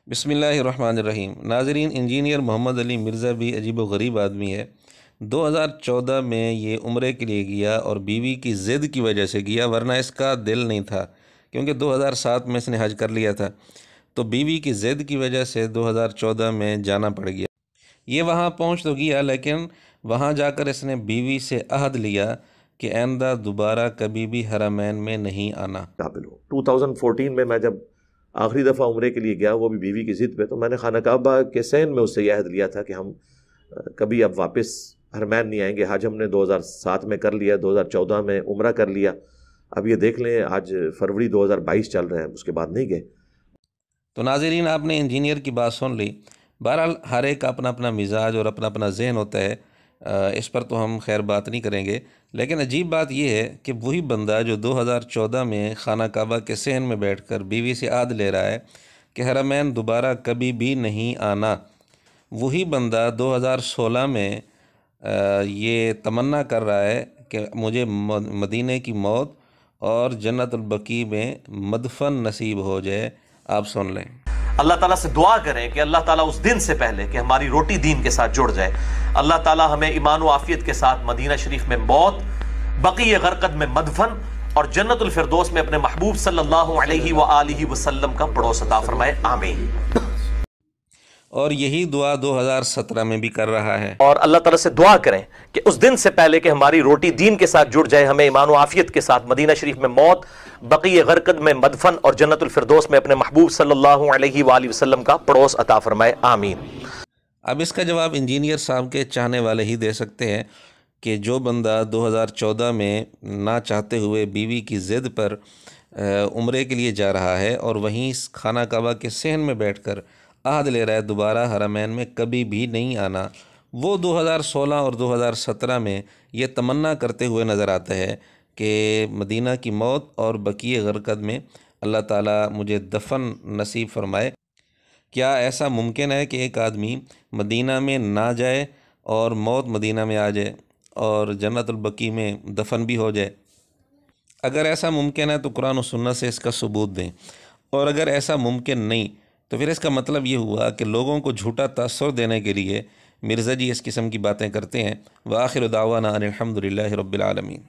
بسم اللہ الرحمن الرحیم۔ ناظرین، انجینئر محمد علی مرزا بھی عجیب و غریب آدمی ہے۔ 2014 میں یہ عمرے کے لیے گیا اور بیوی کی ضد کی وجہ سے گیا، ورنہ اس کا دل نہیں تھا، کیونکہ 2007 میں اس نے حج کر لیا تھا، تو بیوی کی ضد کی وجہ سے 2014 میں جانا پڑ گیا۔ یہ وہاں پہنچ تو گیا، لیکن وہاں جا کر اس نے بیوی سے عہد لیا کہ آئندہ دوبارہ کبھی بھی حرمین میں نہیں آنا۔ 2014 میں جب آخری دفعہ عمرے کے لیے گیا، وہ بھی بیوی کی ضد پہ، تو میں نے خانہ کعبہ کے سین میں اس سے یہ عہد لیا تھا کہ ہم کبھی اب واپس حرمین نہیں آئیں گے۔ حج ہم نے 2007 میں کر لیا، 2014 میں عمرہ کر لیا، اب یہ دیکھ لیں آج فروری 2022 چل رہے ہیں، اس کے بعد نہیں گئے۔ تو ناظرین، آپ نے انجینئر کی بات سن لی۔ بہرحال ہر ایک کا اپنا اپنا مزاج اور اپنا اپنا ذہن ہوتا ہے، اس پر تو ہم خیر بات نہیں کریں گے، لیکن عجیب بات یہ ہے کہ وہی بندہ جو 2014 میں خانہ کعبہ کے صحن میں بیٹھ کر بیوی سے عہد لے رہا ہے کہ حرمین دوبارہ کبھی بھی نہیں آنا، وہی بندہ 2016 میں یہ تمنا کر رہا ہے کہ مجھے مدینے کی موت اور جنت البقیع میں مدفن نصیب ہو جائے۔ آپ سن لیں۔ اللہ تعالیٰ سے دعا کریں کہ اللہ تعالیٰ اس دن سے پہلے کہ ہماری روٹی دین کے ساتھ جڑ جائے، اللہ تعالیٰ ہمیں ایمان و عافیت کے ساتھ مدینہ شریف میں موت، بقیع غرقد میں مدفن اور جنت الفردوس میں اپنے محبوب صلی اللہ علیہ وآلہ وسلم کا پڑوس عطا فرمائے، آمین۔ اور یہی دعا 2017 میں بھی کر رہا ہے۔ اور اللہ تعالیٰ سے دعا کریں کہ اس دن سے پہلے کہ ہماری روٹی دین کے ساتھ جڑ جائے، ہمیں ایمان و عافیت کے ساتھ مدینہ شریف میں موت، بقیع غرقد میں مدفن اور جنت الفردوس میں اپنے محبوب صلی اللہ علیہ وآلہ وسلم کا پڑوس عطا فرمائے، آمین۔ اب اس کا جواب انجینئر صاحب کے چاہنے والے ہی دے سکتے ہیں کہ جو بندہ 2014 میں نہ چاہتے ہوئے بیوی کی ضد پر عمرے کے لیے جا رہا ہے اور وہیں خانہ کعبہ کے صحن میں بیٹھ کر عہد لے رہا ہے دوبارہ حرمین میں کبھی بھی نہیں آنا، وہ 2016 اور 2017 میں یہ تمنا کرتے ہوئے نظر آتا ہے کہ مدینہ کی موت اور بقیع غرقد میں اللہ تعالیٰ مجھے دفن نصیب فرمائے۔ کیا ایسا ممکن ہے کہ ایک آدمی مدینہ میں نہ جائے اور موت مدینہ میں آ جائے اور جنت البقیع میں دفن بھی ہو جائے؟ اگر ایسا ممکن ہے تو قرآن و سنت سے اس کا ثبوت دیں، اور اگر ایسا ممکن نہیں تو پھر اس کا مطلب یہ ہوا کہ لوگوں کو جھوٹا تاثر دینے کے لیے مرزا جی اس قسم کی باتیں کرتے ہیں۔ وآخر دعوانا ان الحمد للہ رب العالمین۔